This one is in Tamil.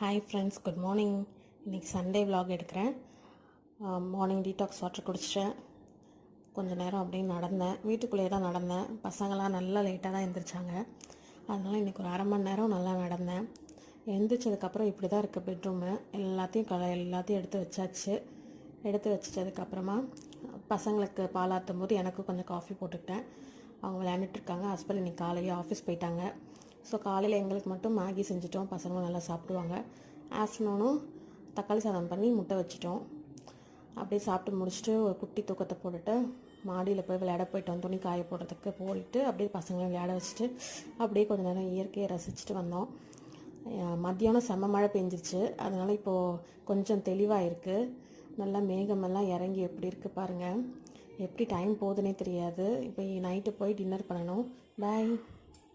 Hi friends, good morning. இன்றைக்கி சண்டே vlog எடுக்கிறேன். மார்னிங் டீடாக்ஸ் வாட்டர் குடிச்சிட்டேன். கொஞ்சம் நேரம் அப்படியே நடந்தேன். வீட்டுக்குள்ளேயே தான் நடந்தேன். பசங்களாம் நல்லா லேட்டாக தான் எழுந்திரிச்சாங்க. அதனால் இன்றைக்கி ஒரு அரை மணி நேரம் நல்லா நடந்தேன். எழுந்திரிச்சதுக்கப்புறம் இப்படி தான் இருக்குது பெட்ரூமு. எல்லாத்தையும் எடுத்து வச்சாச்சு. எடுத்து வச்சதுக்கப்புறமா பசங்களுக்கு பாலாற்றும் போது எனக்கு கொஞ்சம் காஃபி போட்டுக்கிட்டேன். அவங்க விளையாண்டுட்டுருக்காங்க. ஹஸ்பண்ட் இன்றைக்கி காலையிலே ஆஃபீஸ் போயிட்டாங்க. ஸோ காலையில் எங்களுக்கு மட்டும் மேகி செஞ்சிட்டோம். பசங்களும் நல்லா சாப்பிடுவாங்க. ஆஃப்டர்நூனும் தக்காளி சாதம் பண்ணி முட்டை வச்சிட்டோம். அப்படியே சாப்பிட்டு முடிச்சுட்டு ஒரு குட்டி தூக்கத்தை போட்டுட்டு மாடியில் போய் விளையாட போயிட்டோம். துணி காய போடுறதுக்கு போயிட்டு அப்படியே பசங்களை விளையாட வச்சுட்டு அப்படியே கொஞ்சம் நேரம் இயற்கையை ரசிச்சுட்டு வந்தோம். மத்தியானம் செம்ம மழை பெஞ்சிருச்சு. அதனால் இப்போது கொஞ்சம் தெளிவாக இருக்குது. நல்லா மேகமெல்லாம் இறங்கி எப்படி இருக்குது பாருங்கள். எப்படி டைம் போகுதுன்னே தெரியாது. இப்போ நைட்டு போய் டின்னர் பண்ணணும். பாய்.